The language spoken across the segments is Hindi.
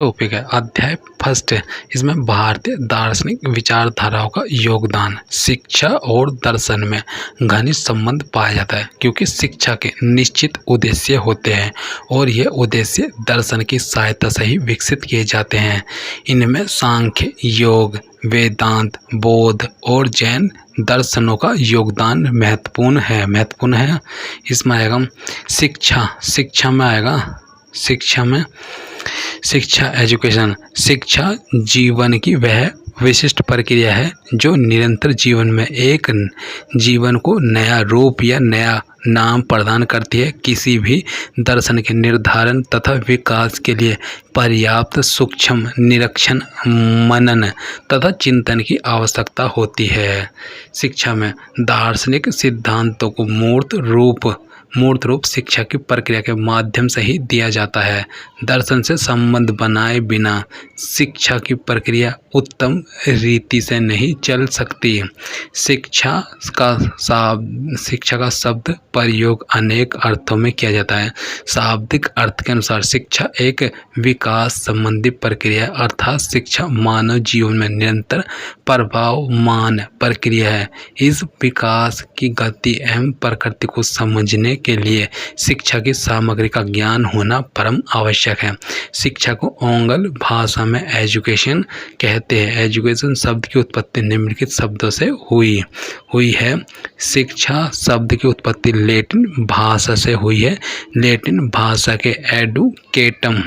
टॉपिक है अध्याय फर्स्ट। इसमें भारतीय दार्शनिक विचारधाराओं का योगदान। शिक्षा और दर्शन में घनिष्ठ संबंध पाया जाता है क्योंकि शिक्षा के निश्चित उद्देश्य होते हैं और ये उद्देश्य दर्शन की सहायता से ही विकसित किए जाते हैं। इनमें सांख्य, योग, वेदांत, बौद्ध और जैन दर्शनों का योगदान महत्वपूर्ण है। इसमें आएगा शिक्षा एजुकेशन। शिक्षा जीवन की वह विशिष्ट प्रक्रिया है जो निरंतर जीवन में एक जीवन को नया रूप या नया नाम प्रदान करती है। किसी भी दर्शन के निर्धारण तथा विकास के लिए पर्याप्त सूक्ष्म निरीक्षण, मनन तथा चिंतन की आवश्यकता होती है। शिक्षा में दार्शनिक सिद्धांतों को मूर्त रूप शिक्षा की प्रक्रिया के माध्यम से ही दिया जाता है। दर्शन से संबंध बनाए बिना शिक्षा की प्रक्रिया उत्तम रीति से नहीं चल सकती। शिक्षा का शब्द प्रयोग अनेक अर्थों में किया जाता है। शाब्दिक अर्थ के अनुसार शिक्षा एक विकास संबंधी प्रक्रिया है, अर्थात शिक्षा मानव जीवन में निरंतर प्रभावमान प्रक्रिया है। इस विकास की गति एवं प्रकृति को समझने के लिए शिक्षा की सामग्री का ज्ञान होना परम आवश्यक है। शिक्षा को आंग्ल भाषा में एजुकेशन कहते हैं। एजुकेशन शब्द की उत्पत्ति निम्नलिखित शब्दों से हुई है। शिक्षा शब्द की उत्पत्ति लैटिन भाषा से हुई है। लैटिन भाषा के एडुकेटम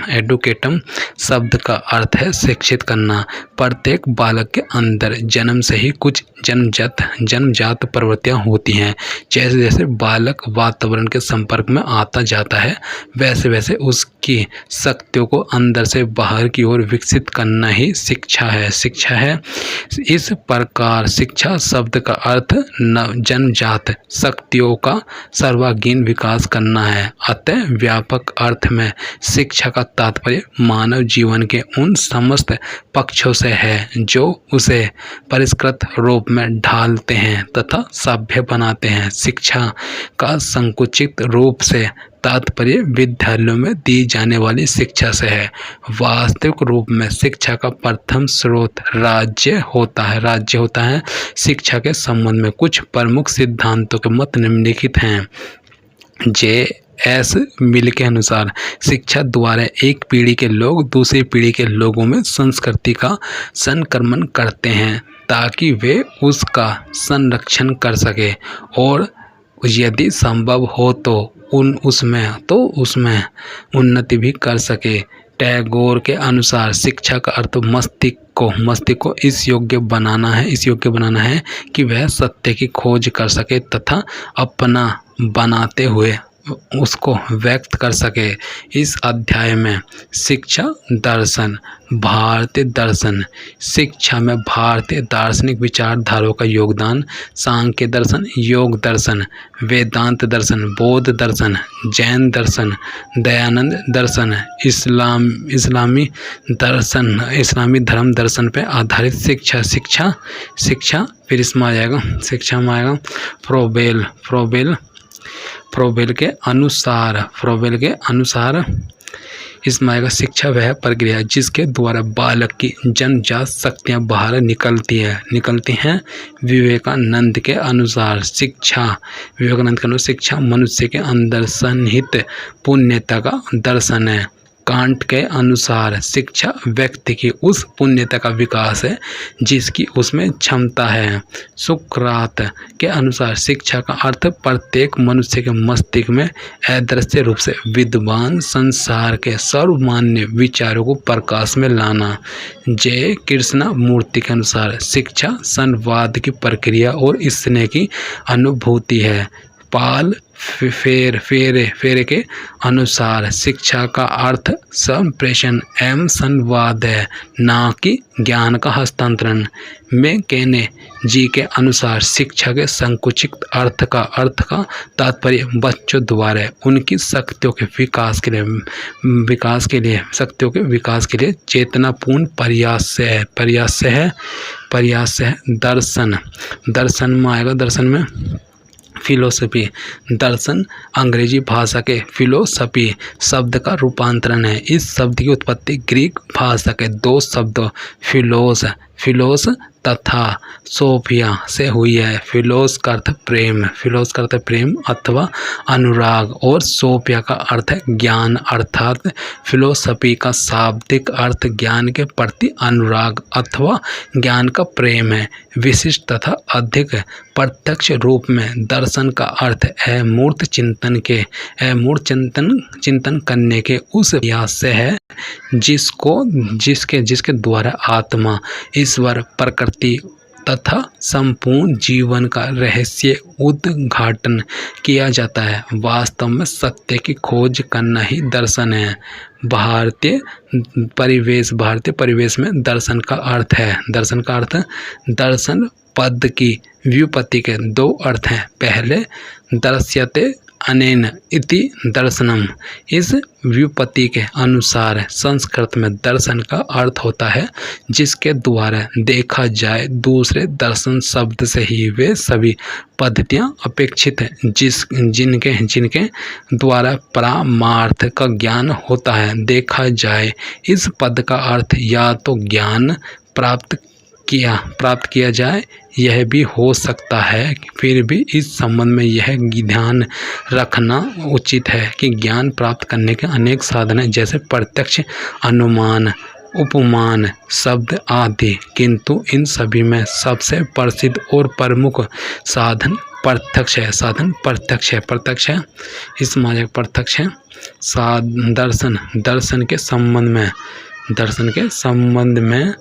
शब्द का अर्थ है शिक्षित करना। प्रत्येक बालक के अंदर जन्म से ही कुछ जन्मजात प्रवृत्तियां होती हैं। जैसे जैसे बालक वातावरण के संपर्क में आता जाता है वैसे वैसे उसकी शक्तियों को अंदर से बाहर की ओर विकसित करना ही शिक्षा है। इस प्रकार शिक्षा शब्द का अर्थ जन्मजात शक्तियों का सर्वांगीण विकास करना है। अतः व्यापक अर्थ में शिक्षा का तात्पर्य मानव जीवन के उन समस्त पक्षों से है जो उसे परिष्कृत रूप में ढालते हैं तथा सभ्य बनाते हैं। शिक्षा का संकुचित रूप से तात्पर्य विद्यालयों में दी जाने वाली शिक्षा से है। वास्तविक रूप में शिक्षा का प्रथम स्रोत राज्य होता है। शिक्षा के संबंध में कुछ प्रमुख सिद्धांतों के मत निम्नलिखित हैं। J.S. मिल के अनुसार शिक्षा द्वारा एक पीढ़ी के लोग दूसरी पीढ़ी के लोगों में संस्कृति का संक्रमण करते हैं ताकि वे उसका संरक्षण कर सके और यदि संभव हो तो उसमें उन्नति भी कर सके। टैगोर के अनुसार शिक्षा का अर्थ मस्तिष्क को इस योग्य बनाना है कि वह सत्य की खोज कर सके तथा अपना बनाते हुए उसको व्यक्त कर सके। इस अध्याय में भारतीय दर्शन, शिक्षा में भारतीय दार्शनिक विचारधाराओं का योगदान, सांख्य दर्शन, योग दर्शन, वेदांत दर्शन, बौद्ध दर्शन, जैन दर्शन, दयानंद दर्शन, इस्लामी धर्म दर्शन पर आधारित शिक्षा। फिर इसमें आ जाएगा शिक्षा में आएगा फ्रोबेल के अनुसार इसमें आएगा शिक्षा वह प्रक्रिया जिसके द्वारा बालक की जन्मजात शक्तियाँ बाहर निकलती हैं। विवेकानंद के अनुसार शिक्षा मनुष्य के अंदर सन्निहित पुण्यता का दर्शन है। कांट के अनुसार शिक्षा व्यक्ति की उस पुण्यता का विकास है जिसकी उसमें क्षमता है। सुकरात के अनुसार शिक्षा का अर्थ प्रत्येक मनुष्य के मस्तिष्क में अदृश्य रूप से विद्वान संसार के सर्वमान्य विचारों को प्रकाश में लाना। जय कृष्णमूर्ति के अनुसार शिक्षा संवाद की प्रक्रिया और स्नेह की अनुभूति है। पाल फेरे के अनुसार शिक्षा का अर्थ संप्रेषण एवं संवाद है, न कि ज्ञान का हस्तांतरण। मैकेने जी के अनुसार शिक्षा के संकुचित अर्थ का तात्पर्य बच्चों द्वारा उनकी शक्तियों के विकास के लिए चेतनापूर्ण प्रयास है। दर्शन में आएगा। दर्शन में फिलोसफी दर्शन अंग्रेजी भाषा के फिलोसफी शब्द का रूपांतरण है। इस शब्द की उत्पत्ति ग्रीक भाषा के दो शब्दों फिलोस तथा सोफिया से हुई है। फिलोस का अर्थ प्रेम अथवा अनुराग और सोफिया का अर्थ है ज्ञान, अर्थात फिलोसफी का शाब्दिक अर्थ ज्ञान के प्रति अनुराग अथवा ज्ञान का प्रेम है। विशिष्ट तथा अधिक प्रत्यक्ष रूप में दर्शन का अर्थ अमूर्त चिंतन करने के उस प्रयास से है जिसके द्वारा आत्मा, ईश्वर, प्रकृति तथा संपूर्ण जीवन का रहस्य उद्घाटन किया जाता है। वास्तव में सत्य की खोज करना ही दर्शन है। भारतीय परिवेश में दर्शन का अर्थ दर्शन पद की व्युत्पत्ति के दो अर्थ हैं। पहले दर्श्यते अनेन इति दर्शनम। इस व्युत्पत्ति के अनुसार संस्कृत में दर्शन का अर्थ होता है जिसके द्वारा देखा जाए। दूसरे दर्शन शब्द से ही वे सभी पद्धतियाँ अपेक्षित हैं जिनके द्वारा परामार्थ का ज्ञान होता है। देखा जाए इस पद का अर्थ या तो ज्ञान प्राप्त किया जाए, यह भी हो सकता है। फिर भी इस संबंध में यह ध्यान रखना उचित है कि ज्ञान प्राप्त करने के अनेक साधन हैं, जैसे प्रत्यक्ष, अनुमान, उपमान, शब्द आदि, किंतु इन सभी में सबसे प्रसिद्ध और प्रमुख साधन प्रत्यक्ष है। इस मार्ग प्रत्यक्ष है। दर्शन के संबंध में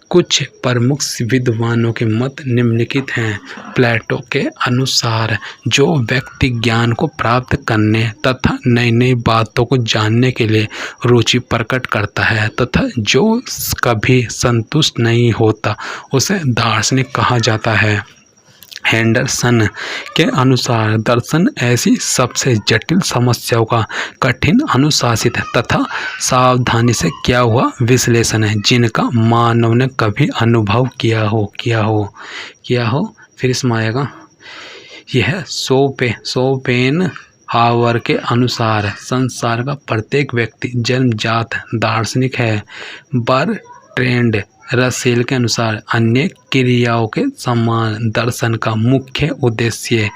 कुछ प्रमुख विद्वानों के मत निम्नलिखित हैं। प्लेटो के अनुसार जो व्यक्ति ज्ञान को प्राप्त करने तथा नई नई बातों को जानने के लिए रुचि प्रकट करता है तथा जो कभी संतुष्ट नहीं होता, उसे दार्शनिक कहा जाता है। हेंडरसन के अनुसार दर्शन ऐसी सबसे जटिल समस्याओं का कठिन, अनुशासित तथा सावधानी से किया हुआ विश्लेषण है जिनका मानव ने कभी अनुभव किया हो। फिर इसमें आएगा यह सोपेन हावर के अनुसार संसार का प्रत्येक व्यक्ति जन्मजात दार्शनिक है। बर्ट्रैंड रसेल के अनुसार अन्य क्रियाओं के समान दर्शन का मुख्य उद्देश्य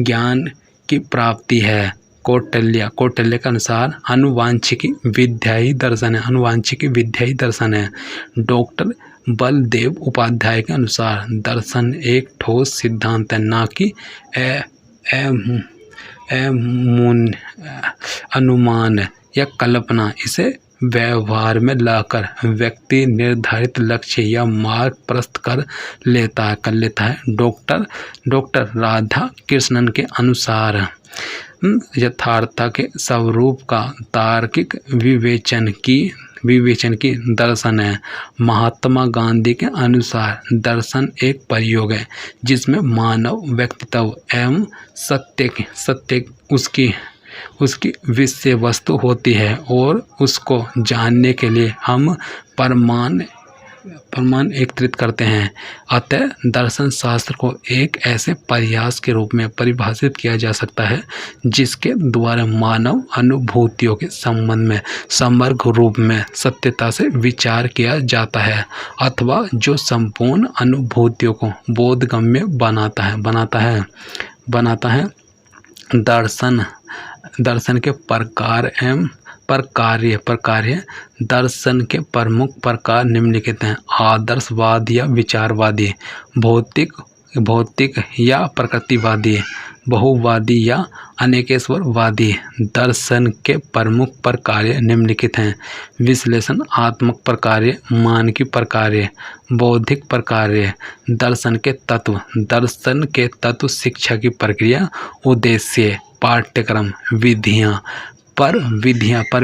ज्ञान की प्राप्ति है। कौटिल्य के अनुसार आनुवांशिकी विद्या ही दर्शन है। डॉक्टर बलदेव उपाध्याय के अनुसार दर्शन एक ठोस सिद्धांत है, ना कि अनुमान या कल्पना। इसे व्यवहार में लाकर व्यक्ति निर्धारित लक्ष्य या मार्ग प्रस्तुत कर लेता है। डॉक्टर राधा कृष्णन के अनुसार यथार्थता के स्वरूप का तार्किक विवेचन की दर्शन है। महात्मा गांधी के अनुसार दर्शन एक प्रयोग है जिसमें मानव व्यक्तित्व एवं सत्य उसकी विषय वस्तु होती है और उसको जानने के लिए हम प्रमाण एकत्रित करते हैं। अतः दर्शन शास्त्र को एक ऐसे प्रयास के रूप में परिभाषित किया जा सकता है जिसके द्वारा मानव अनुभूतियों के संबंध में समग्र रूप में सत्यता से विचार किया जाता है, अथवा जो संपूर्ण अनुभूतियों को बोधगम्य बनाता है। दर्शन के प्रकार एवं प्रकार्य दर्शन के प्रमुख प्रकार निम्नलिखित हैं। आदर्शवाद या विचारवादी, भौतिक या प्रकृतिवादी, बहुवादी या अनेकेश्वरवादी। दर्शन के प्रमुख प्रकार्य निम्नलिखित हैं। विश्लेषणात्मक प्रकार्य, मानकीय प्रकार्य, बौद्धिक प्रकार्य। दर्शन के तत्व शिक्षा की प्रक्रिया, उद्देश्य, पाठ्यक्रम, विधियाँ, पर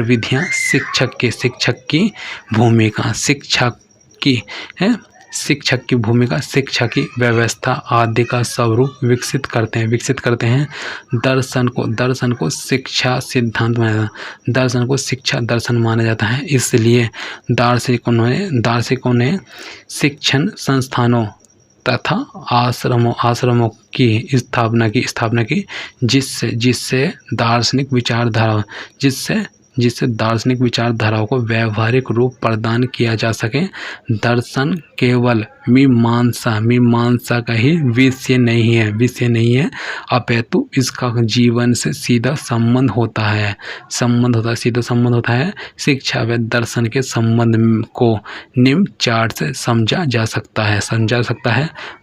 विधियाँ, शिक्षक की भूमिका, शिक्षा की व्यवस्था आदि का स्वरूप विकसित करते हैं। दर्शन को शिक्षा सिद्धांत माना जाता है। दर्शन को शिक्षा दर्शन माना जाता है। इसलिए दार्शनिकों ने शिक्षण संस्थानों तथा आश्रमों की स्थापना की जिससे दार्शनिक विचारधाराओं को व्यवहारिक रूप प्रदान किया जा सके। दर्शन केवल मीमांसा का ही विषय नहीं है, अपितु इसका जीवन से सीधा संबंध होता है। शिक्षा व दर्शन के संबंध को निम्न चार से समझा जा सकता है।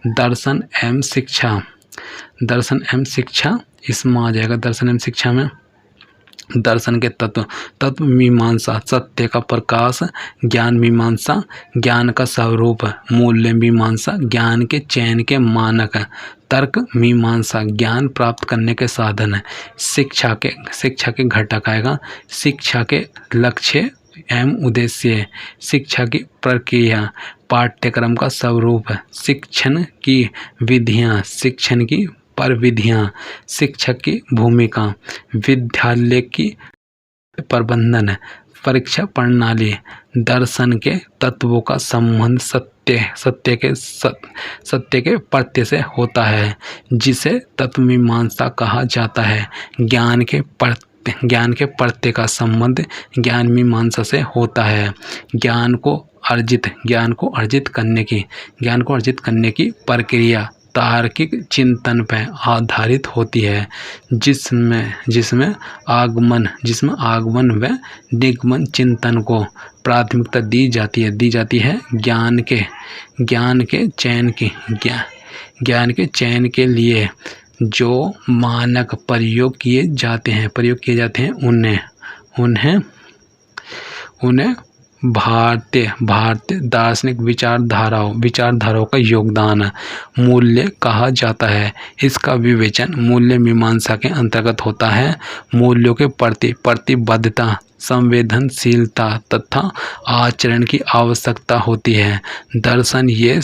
दर्शन एवं शिक्षा इसमें आ जाएगा। दर्शन एवं शिक्षा में दर्शन के तत्व मीमांसा सत्य का प्रकाश, ज्ञान मीमांसा ज्ञान का स्वरूप, मूल्य मीमांसा ज्ञान के चयन के मानक, तर्क मीमांसा ज्ञान प्राप्त करने के साधन, शिक्षा के घटक आएगा। शिक्षा के लक्ष्य एवं उद्देश्य, शिक्षा की प्रक्रिया, पाठ्यक्रम का स्वरूप, शिक्षण की विधियाँ, शिक्षण की परविधियाँ, शिक्षक की भूमिका, विद्यालय की प्रबंधन, परीक्षा प्रणाली, दर्शन के तत्वों का संबंध सत्य के प्रत्यय से होता है, जिसे तत्वमीमांसा कहा जाता है। ज्ञान के प्रत्यय का संबंध ज्ञान मीमांसा से होता है। ज्ञान को अर्जित करने की प्रक्रिया तार्किक चिंतन पर आधारित होती है, जिसमें आगमन व निगमन चिंतन को प्राथमिकता दी जाती है। ज्ञान के चयन के लिए जो मानक प्रयोग किए जाते हैं उन्हें भारतीय दार्शनिक विचारधाराओं का योगदान मूल्य कहा जाता है। इसका विवेचन मूल्य मीमांसा के अंतर्गत होता है। मूल्यों के प्रति प्रतिबद्धता, संवेदनशीलता तथा आचरण की आवश्यकता होती है। दर्शन ये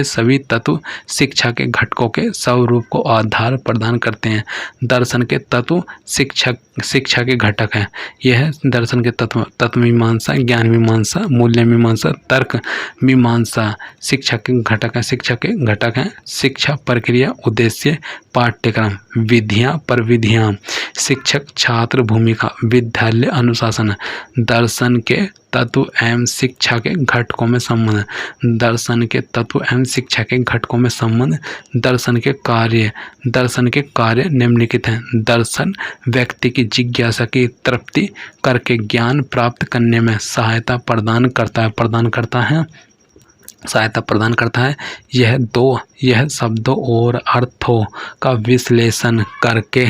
सभी तत्व शिक्षा के घटकों के स्वरूप को आधार प्रदान करते हैं। दर्शन के तत्व शिक्षा के घटक हैं। यह दर्शन के तत्व मीमांसा, ज्ञान मीमांसा, मूल्य मीमांसा, तर्क मीमांसा शिक्षा के घटक हैं। शिक्षा प्रक्रिया, उद्देश्य, पाठ्यक्रम, विधियाँ परविधियाँ, शिक्षक छात्र भूमिका, विद्यालय अनुशासन, दर्शन के तत्व एवं शिक्षा के घटकों में संबंध, दर्शन के तत्व एवं शिक्षा के घटकों में संबंध, दर्शन के कार्य निम्नलिखित हैं। दर्शन व्यक्ति की जिज्ञासा की तृप्ति करके ज्ञान प्राप्त करने में सहायता प्रदान करता है। यह शब्दों और अर्थों का विश्लेषण करके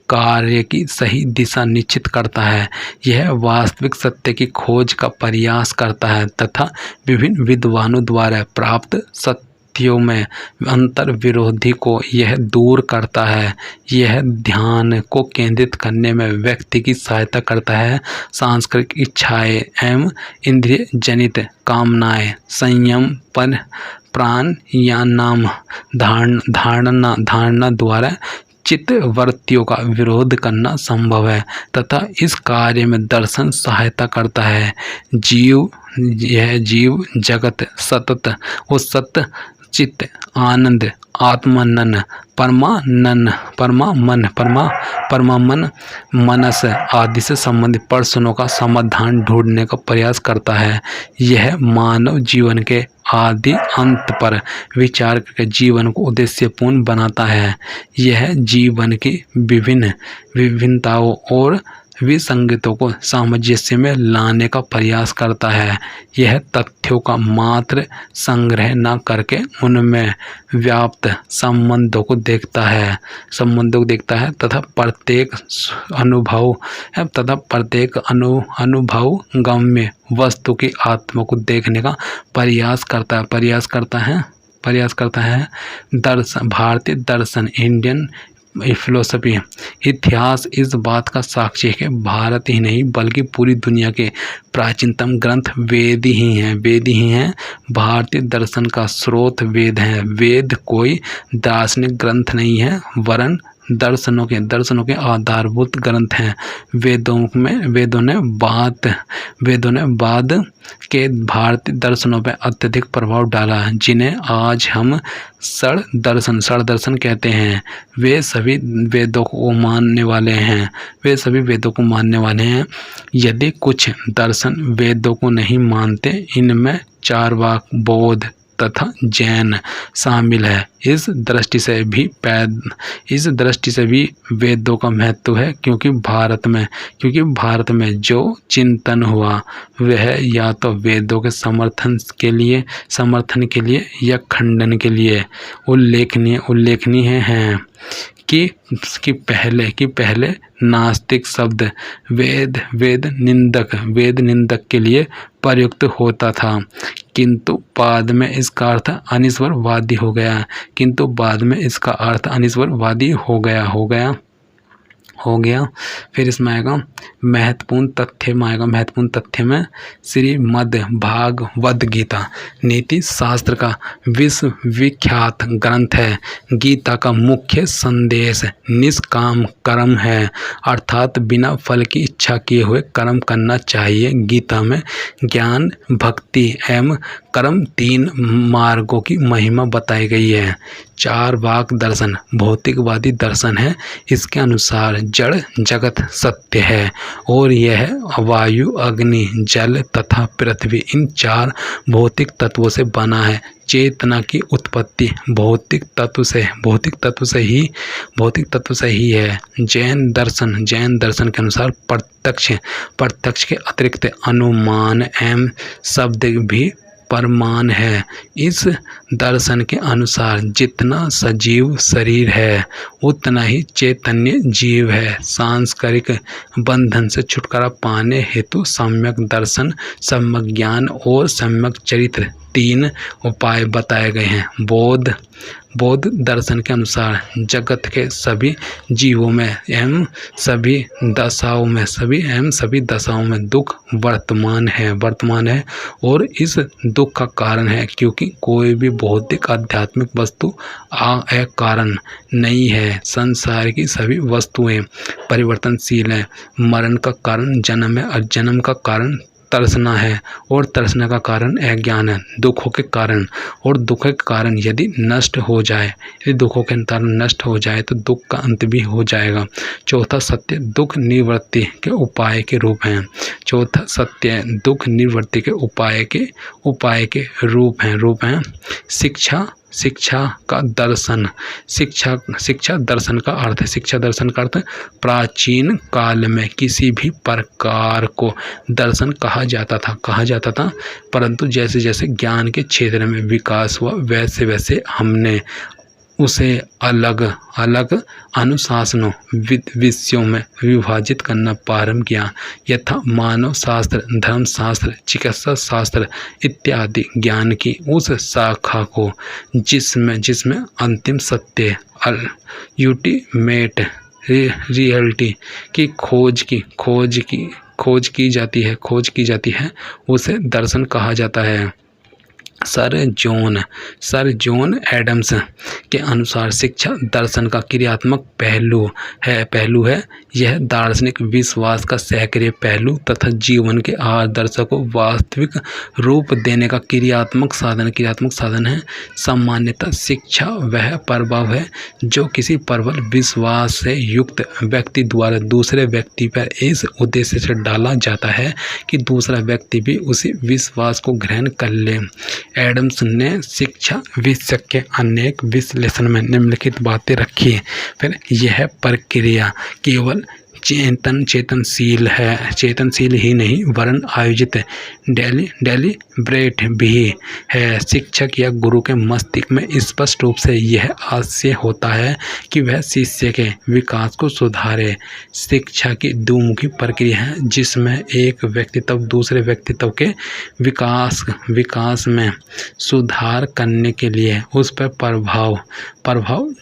कार्य की सही दिशा निश्चित करता है। यह वास्तविक सत्य की खोज का प्रयास करता है तथा विभिन्न विद्वानों द्वारा प्राप्त सत्यों में अंतर विरोधी को यह दूर करता है। यह ध्यान को केंद्रित करने में व्यक्ति की सहायता करता है। सांस्कृतिक इच्छाएं एवं इंद्रिय जनित कामनाएं, संयम पर प्राणायाम धारणा द्वारा चित्तवृत्तियों का विरोध करना संभव है तथा इस कार्य में दर्शन सहायता करता है। जीव जगत सतत व सत्य चित्त आनंद आत्मानन परमामन मनस आदि से संबंधित प्रश्नों का समाधान ढूंढने का प्रयास करता है। यह मानव जीवन के आदि अंत पर विचार करके जीवन को उद्देश्यपूर्ण बनाता है। यह जीवन की विभिन्नताओं और विसंगतियों को सामंजस्य में लाने का प्रयास करता है। यह तथ्यों का मात्र संग्रह न करके उनमें व्याप्त संबंधों को देखता है तथा प्रत्येक अनुभव गम्य वस्तु की आत्मा को देखने का प्रयास करता है। दर्शन, भारतीय दर्शन, इंडियन फिलोसफी इतिहास इस बात का साक्षी है कि भारत ही नहीं बल्कि पूरी दुनिया के प्राचीनतम ग्रंथ वेद ही हैं। भारतीय दर्शन का स्रोत वेद है। वेद कोई दार्शनिक ग्रंथ नहीं है वरन दर्शनों के आधारभूत ग्रंथ हैं। वेदों ने बाद के भारतीय दर्शनों पर अत्यधिक प्रभाव डाला, जिन्हें आज हम षड दर्शन कहते हैं। वे सभी वेदों को मानने वाले हैं। यदि कुछ दर्शन वेदों को नहीं मानते, इनमें चार्वाक, बौद्ध तथा जैन शामिल है। इस दृष्टि से भी वेदों का महत्व है, क्योंकि भारत में जो चिंतन हुआ वह या तो वेदों के समर्थन के लिए या खंडन के लिए उल्लेखनीय है कि पहले नास्तिक शब्द वेद निंदक के लिए प्रयुक्त होता था, किंतु बाद में इसका अर्थ अनिश्वरवादी हो गया। फिर इसमें आएगा महत्वपूर्ण तथ्य में श्रीमद् भागवत गीता नीति शास्त्र का विश्वविख्यात ग्रंथ है। गीता का मुख्य संदेश निष्काम कर्म है, अर्थात बिना फल की इच्छा किए हुए कर्म करना चाहिए। गीता में ज्ञान, भक्ति एवं कर्म 3 मार्गों की महिमा बताई गई है। चार्वाक दर्शन भौतिकवादी दर्शन है। इसके अनुसार जड़ जगत सत्य है और यह वायु, अग्नि, जल तथा पृथ्वी इन 4 भौतिक तत्वों से बना है। चेतना की उत्पत्ति भौतिक तत्व से ही है। जैन दर्शन के अनुसार प्रत्यक्ष के अतिरिक्त अनुमान एवं शब्द भी प्रमाण है। इस दर्शन के अनुसार जितना सजीव शरीर है उतना ही चैतन्य जीव है। सांसारिक बंधन से छुटकारा पाने हेतु सम्यक दर्शन, सम्यक ज्ञान और सम्यक चरित्र 3 उपाय बताए गए हैं। बौद्ध दर्शन के अनुसार जगत के सभी जीवों में एवं सभी दशाओं में दुख वर्तमान है और इस दुख का कारण है, क्योंकि कोई भी भौतिक आध्यात्मिक वस्तु अकारण नहीं है। संसार की सभी वस्तुएं परिवर्तनशील है। मरण का कारण जन्म है और जन्म का कारण तरसना है और तरसना का कारण अज्ञान है। दुखों के कारण यदि दुखों के कारण नष्ट हो जाए तो दुख का अंत भी हो जाएगा। चौथा सत्य दुख निवृत्ति के उपाय के रूप हैं। शिक्षा दर्शन का अर्थ प्राचीन काल में किसी भी प्रकार को दर्शन कहा जाता था, परंतु जैसे जैसे ज्ञान के क्षेत्र में विकास हुआ वैसे हमने उसे अलग अनुशासनों विषयों में विभाजित करना प्रारंभ किया, यथा मानव शास्त्र, धर्म शास्त्र, चिकित्सा शास्त्र इत्यादि ज्ञान की उस शाखा को जिसमें अंतिम सत्य अल्टीमेट रियलिटी की खोज की जाती है उसे दर्शन कहा जाता है। सर जॉन एडम्स के अनुसार शिक्षा दर्शन का क्रियात्मक पहलू है। यह दार्शनिक विश्वास का सक्रिय पहलू तथा जीवन के आदर्श को वास्तविक रूप देने का क्रियात्मक साधन है। सामान्यतः शिक्षा वह प्रभाव है जो किसी प्रबल विश्वास से युक्त व्यक्ति द्वारा दूसरे व्यक्ति पर इस उद्देश्य से डाला जाता है कि दूसरा व्यक्ति भी उसी विश्वास को ग्रहण कर ले। एडम्स ने शिक्षा विषय के अनेक विश्लेषण में निम्नलिखित बातें रखी। फिर यह प्रक्रिया केवल चेतनशील ही नहीं वरन आयोजित डेलिब्रेट भी है। शिक्षक या गुरु के मस्तिष्क में स्पष्ट रूप से यह आशय होता है कि वह शिष्य के विकास को सुधारे। शिक्षा की दुमुखी प्रक्रिया है जिसमें एक व्यक्तित्व दूसरे व्यक्तित्व के विकास में सुधार करने के लिए उस पर प्रभाव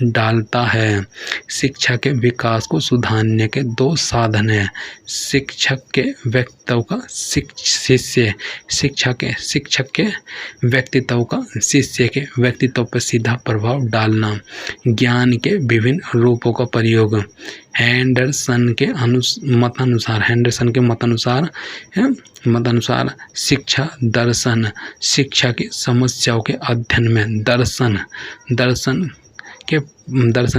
डालता है। शिक्षा के विकास को सुधारने के 2 दो साधन हैं। शिक्षक के व्यक्तित्व का शिक्षक के व्यक्तित्व का शिष्य के व्यक्तित्व पर सीधा प्रभाव डालना। ज्ञान के विभिन्न रूपों का प्रयोग। हैंडरसन के मतानुसार शिक्षा दर्शन शिक्षा की समस्याओं के अध्ययन में दर्शन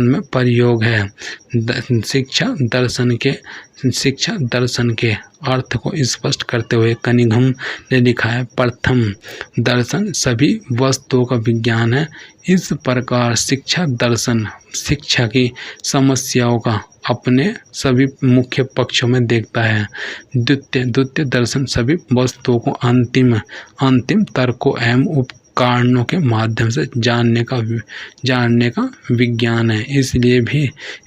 में प्रयोग है। शिक्षा दर्शन के अर्थ को स्पष्ट करते हुए कनिंघम ने लिखा है, प्रथम दर्शन सभी वस्तुओं का विज्ञान है। इस प्रकार शिक्षा दर्शन शिक्षा की समस्याओं का अपने सभी मुख्य पक्षों में देखता है। द्वितीय दर्शन सभी वस्तुओं को अंतिम तर्कों एवं उपकरणों के माध्यम से जानने का विज्ञान है।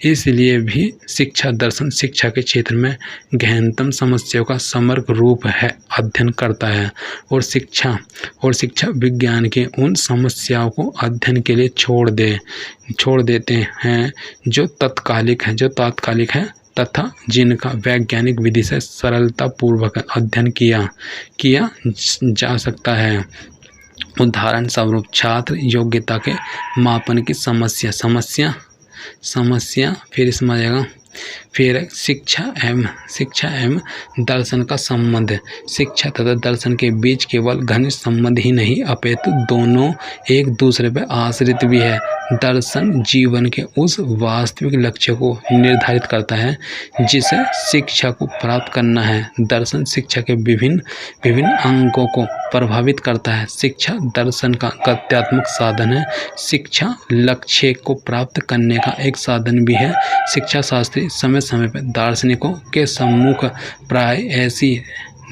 इसलिए भी शिक्षा दर्शन शिक्षा के क्षेत्र में गहनतम समस्याओं का समग्र रूप है अध्ययन करता है और शिक्षा विज्ञान के उन समस्याओं को अध्ययन के लिए छोड़ देते हैं जो तात्कालिक है तथा जिनका वैज्ञानिक विधि से सरलतापूर्वक अध्ययन किया जा सकता है। उदाहरण स्वरूप छात्र योग्यता के मापन की समस्या फिर इसमें आ जाएगा। फिर शिक्षा एवं दर्शन का संबंध। शिक्षा तथा दर्शन के बीच केवल घनिष्ठ संबंध ही नहीं अपितु दोनों एक दूसरे पर आश्रित भी है। दर्शन जीवन के उस वास्तविक लक्ष्य को निर्धारित करता है जिसे शिक्षा को प्राप्त करना है। दर्शन शिक्षा के विभिन्न अंगों को प्रभावित करता है। शिक्षा दर्शन का गत्यात्मक साधन है। शिक्षा लक्ष्य को प्राप्त करने का एक साधन भी है। शिक्षा शास्त्री समय समय पर दार्शनिकों के सम्मुख प्राय ऐसी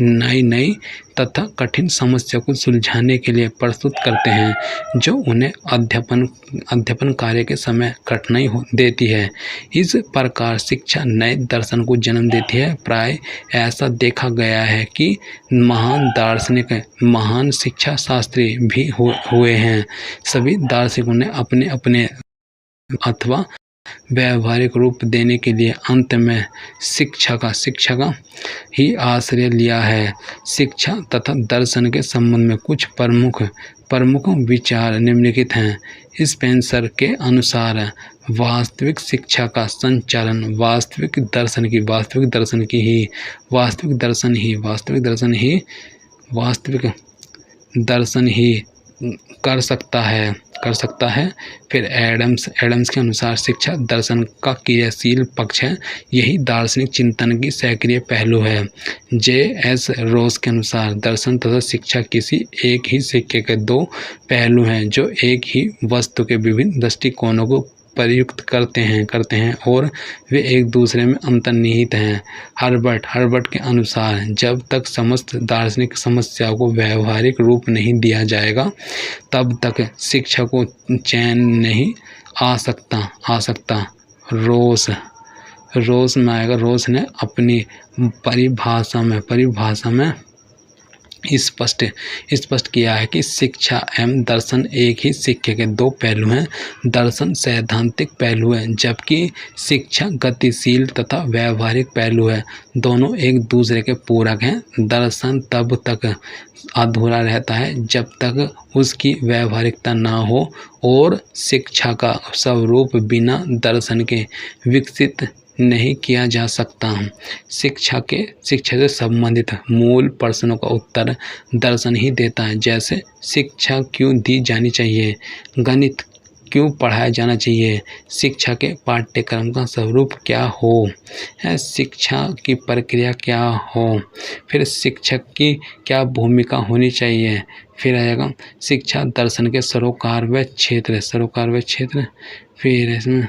नई तथा कठिन समस्या को सुलझाने के लिए प्रस्तुत करते हैं जो उन्हें अध्यापन कार्य के समय कठिनाई देती है। इस प्रकार शिक्षा नए दर्शन को जन्म देती है। प्राय ऐसा देखा गया है कि महान दार्शनिक महान शिक्षा शास्त्री भी हुए हैं। सभी दार्शनिकों ने अपने अथवा व्यावहारिक रूप देने के लिए अंत में शिक्षा का ही आश्रय लिया है। शिक्षा तथा दर्शन के संबंध में कुछ प्रमुख विचार निम्नलिखित हैं। स्पेंसर के अनुसार वास्तविक शिक्षा का संचालन वास्तविक दर्शन ही कर सकता है। फिर एडम्स के अनुसार शिक्षा दर्शन का क्रियाशील पक्ष है। यही दार्शनिक चिंतन की सक्रिय पहलू है। J.S. रोज के अनुसार दर्शन तथा शिक्षा किसी एक ही सिक्के के दो पहलू हैं जो एक ही वस्तु के विभिन्न दृष्टिकोणों को प्रयुक्त करते हैं और वे एक दूसरे में अंतर्निहित हैं। हर्बर्ट के अनुसार जब तक समस्त दार्शनिक समस्याओं को व्यावहारिक रूप नहीं दिया जाएगा तब तक शिक्षा को चैन नहीं आ सकता। रोज में आएगा। रोज ने अपनी परिभाषा में स्पष्ट किया है कि शिक्षा एवं दर्शन एक ही सिक्के के दो पहलू हैं। दर्शन सैद्धांतिक पहलू है जबकि शिक्षा गतिशील तथा व्यावहारिक पहलू है। दोनों एक दूसरे के पूरक हैं। दर्शन तब तक अधूरा रहता है जब तक उसकी व्यावहारिकता ना हो और शिक्षा का स्वरूप बिना दर्शन के विकसित नहीं किया जा सकता। शिक्षा से संबंधित मूल प्रश्नों का उत्तर दर्शन ही देता है। जैसे शिक्षा क्यों दी जानी चाहिए, गणित क्यों पढ़ाया जाना चाहिए, शिक्षा के पाठ्यक्रम का स्वरूप क्या हो, शिक्षा की प्रक्रिया क्या हो, फिर शिक्षक की क्या भूमिका होनी चाहिए। फिर आएगा शिक्षा दर्शन के सरोकार व क्षेत्र। फिर इसमें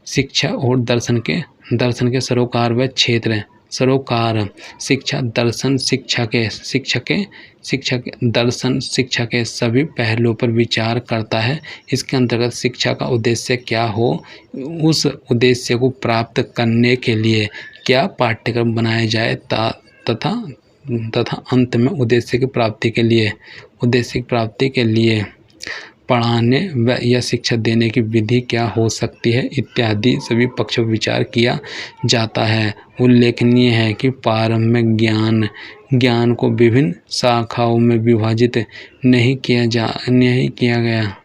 शिक्षा और दर्शन के सरोकार व क्षेत्र। सरोकार शिक्षा दर्शन शिक्षा के सभी पहलुओं पर विचार करता है। इसके अंतर्गत शिक्षा का उद्देश्य क्या हो, उस उद्देश्य को प्राप्त करने के लिए क्या पाठ्यक्रम बनाया जाए तथा अंत में उद्देश्य की प्राप्ति के लिए पढ़ाने व या शिक्षा देने की विधि क्या हो सकती है इत्यादि सभी पक्षों पर विचार किया जाता है। उल्लेखनीय है कि प्रारंभिक ज्ञान को विभिन्न शाखाओं में विभाजित नहीं किया गया।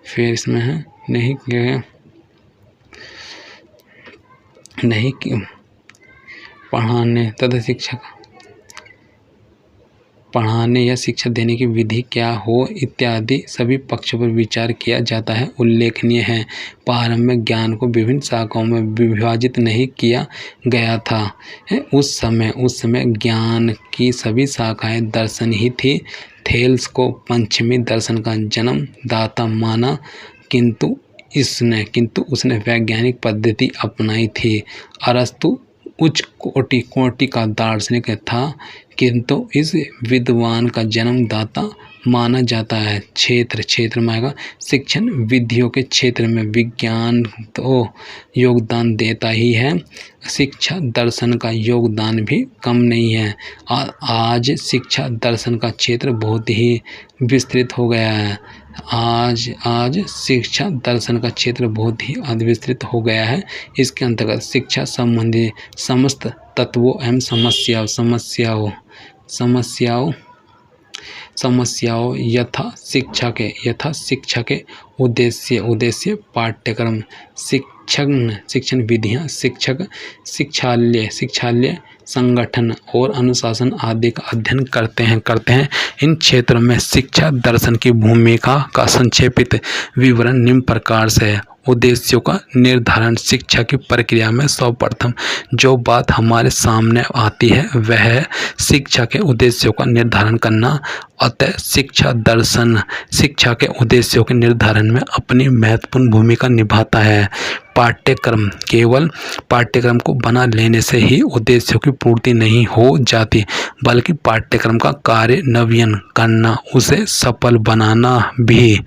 फिर इसमें है नहीं किया गया नहीं कि पढ़ाने तथा शिक्षा पढ़ाने या शिक्षा देने की विधि क्या हो इत्यादि सभी पक्षों पर विचार किया जाता है। उल्लेखनीय है प्रारंभिक ज्ञान को विभिन्न शाखाओं में विभाजित नहीं किया गया था। उस समय ज्ञान की सभी शाखाएं दर्शन ही थी। थेल्स को पंचमी दर्शन का जन्मदाता माना, किंतु उसने वैज्ञानिक पद्धति अपनाई थी। अरस्तु उच्च कोटि का दार्शनिक था, किंतु इस विद्वान का जन्मदाता माना जाता है। क्षेत्र में आएगा शिक्षण विधियों के क्षेत्र में विज्ञान तो योगदान देता ही है, शिक्षा दर्शन का योगदान भी कम नहीं है। आज शिक्षा दर्शन का क्षेत्र बहुत ही विस्तृत हो गया है। आज शिक्षा दर्शन का क्षेत्र बहुत ही विस्तृत हो गया है। इसके अंतर्गत शिक्षा संबंधी समस्त तत्वों एवं समस्याओं यथा शिक्षा के उद्देश्य पाठ्यक्रम, शिक्षण विधियाँ, शिक्षालय संगठन और अनुशासन आदि का अध्ययन करते हैं। इन क्षेत्रों में शिक्षा दर्शन की भूमिका का संक्षेपित विवरण निम्न प्रकार से है। उद्देश्यों का निर्धारण। शिक्षा की प्रक्रिया में सर्वप्रथम जो बात हमारे सामने आती है वह है शिक्षा के उद्देश्यों का निर्धारण करना। अतः शिक्षा दर्शन शिक्षा के उद्देश्यों के निर्धारण में अपनी महत्वपूर्ण भूमिका निभाता है। केवल पाठ्यक्रम को बना लेने से ही उद्देश्यों की पूर्ति नहीं हो जाती, बल्कि पाठ्यक्रम का कार्य नवीन करना, उसे सफल बनाना भी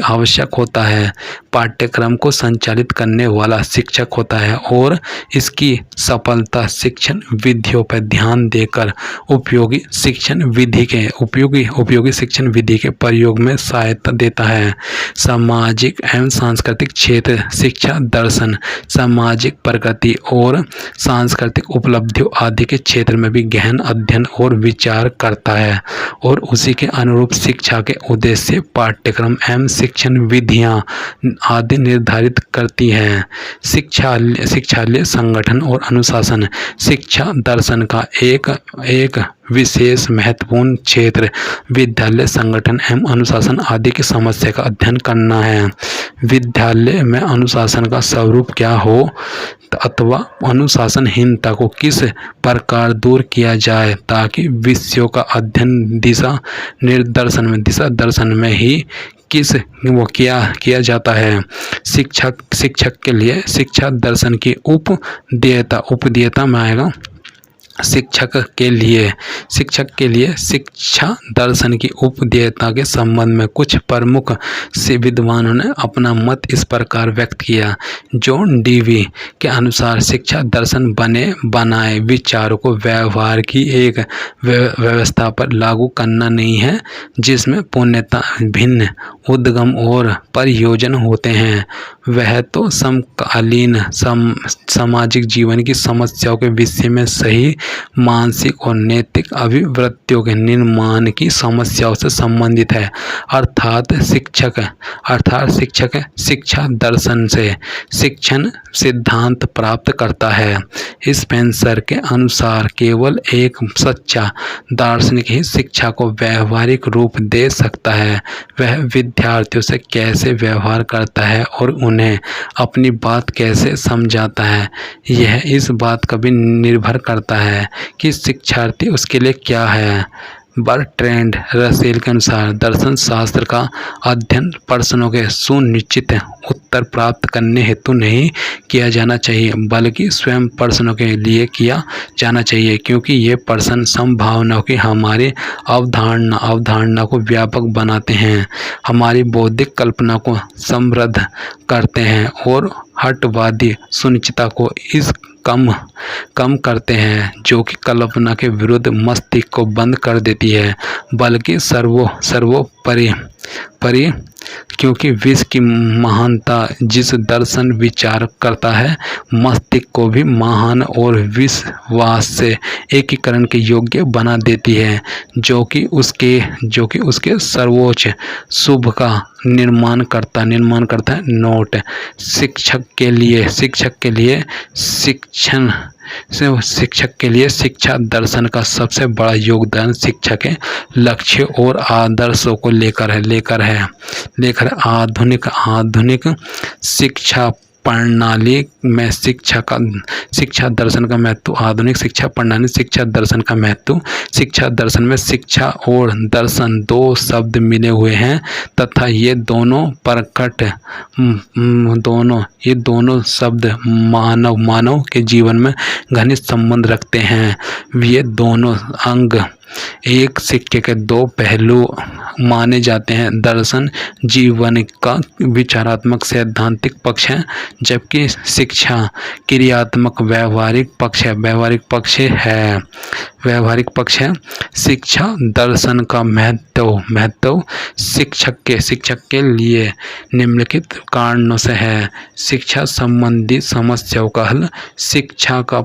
आवश्यक होता है। पाठ्यक्रम को संचालित करने वाला शिक्षक होता है और इसकी सफलता शिक्षण विधियों पर ध्यान देकर उपयोगी शिक्षण विधि के प्रयोग में सहायता देता है। सामाजिक एवं सांस्कृतिक क्षेत्र। शिक्षा दर्शन सामाजिक प्रगति और सांस्कृतिक उपलब्धियों आदि के क्षेत्र में भी गहन अध्ययन और विचार करता है और उसी के अनुरूप शिक्षा के उद्देश्य, पाठ्यक्रम एवं शिक्षण विधियां आदि निर्धारित करती हैं। शिक्षालय संगठन और अनुशासन। शिक्षा दर्शन का एक विशेष महत्वपूर्ण क्षेत्र विद्यालय संगठन एवं अनुशासन आदि की समस्या का अध्ययन करना है। विद्यालय में अनुशासन का स्वरूप क्या हो अथवा अनुशासनहीनता को किस प्रकार दूर किया जाए ताकि विषयों का अध्ययन दिशा दर्शन में ही किया जाता है। शिक्षक के लिए शिक्षा दर्शन की उपदेयता में आएगा। शिक्षक के लिए शिक्षा दर्शन की उपदेयता के संबंध में कुछ प्रमुख से विद्वानों ने अपना मत इस प्रकार व्यक्त किया। जॉन डीवी के अनुसार शिक्षा दर्शन बनाए विचारों को व्यवहार की एक व्यवस्था पर लागू करना नहीं है जिसमें पूर्णतः भिन्न उद्गम और प्रयोजन होते हैं। वह तो समकालीन सामाजिक जीवन की समस्याओं के विषय में सही मानसिक और नैतिक अभिवृत्तियों के निर्माण की समस्याओं से संबंधित है। अर्थात शिक्षक शिक्षा दर्शन से शिक्षण सिद्धांत प्राप्त करता है। स्पेंसर के अनुसार केवल एक सच्चा दार्शनिक ही शिक्षा को व्यावहारिक रूप दे सकता है। वह विद्यार्थियों से कैसे व्यवहार करता है और उन्हें अपनी बात कैसे समझाता है, यह इस बात का भी निर्भर करता है कि शिक्षार्थी उसके लिए क्या है। बर्ट्रैंड रसेल के अनुसार दर्शन शास्त्र का अध्ययन प्रश्नों के सुनिश्चित उत्तर प्राप्त करने हेतु नहीं किया जाना चाहिए बल्कि स्वयं प्रश्नों के लिए किया जाना चाहिए, क्योंकि ये प्रश्न संभावनाओं की हमारी अवधारणा को व्यापक बनाते हैं, हमारी बौद्धिक कल्पना को समृद्ध करते हैं और हटवादी सुनिश्चितता को इस कम करते हैं, जो कि कल्पना के विरुद्ध मस्तिष्क को बंद कर देती है, बल्कि सर्वोपरि क्योंकि विश्व की महानता जिस दर्शन विचार करता है, मस्तिष्क को भी महान और विश्वास से एकीकरण के योग्य बना देती है, जो कि उसके सर्वोच्च शुभ का निर्माण करता है। नोट: शिक्षक के लिए शिक्षा दर्शन का सबसे बड़ा योगदान शिक्षा के लक्ष्य और आदर्शों को लेकर है। आधुनिक शिक्षा प्रणाली में शिक्षा दर्शन का महत्व। आधुनिक शिक्षा प्रणाली शिक्षा दर्शन का महत्व। शिक्षा दर्शन में शिक्षा और दर्शन दो शब्द मिले हुए हैं तथा ये दोनों शब्द मानव के जीवन में घनिष्ठ संबंध रखते हैं। ये दोनों अंग एक सिक्के के दो पहलू माने जाते हैं। दर्शन जीवन का विचारात्मक सैद्धांतिक पक्ष है, जबकि शिक्षा क्रियात्मक व्यावहारिक पक्ष है। शिक्षा दर्शन का महत्व शिक्षक के लिए निम्नलिखित कारणों से है। शिक्षा संबंधी समस्याओं का हल, शिक्षा का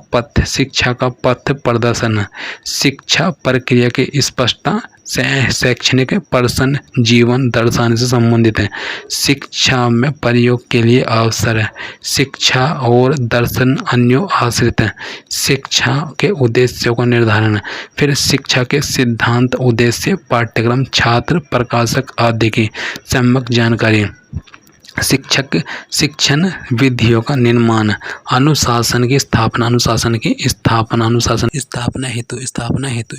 पथ प्रदर्शन, शिक्षा प्रक्रिया की स्पष्टता, शैक्षणिक प्रश्न जीवन दर्शन से संबंधित है। शिक्षा में प्रयोग के लिए अवसर है। शिक्षा और दर्शन अन्यों आश्रित है। शिक्षा के उद्देश्यों का निर्धारण, फिर शिक्षा के सिद्धांत, उद्देश्य, पाठ्यक्रम, छात्र, प्रकाशक आदि की सम्यक जानकारी। शिक्षण विधियों का निर्माण, अनुशासन की स्थापना हेतु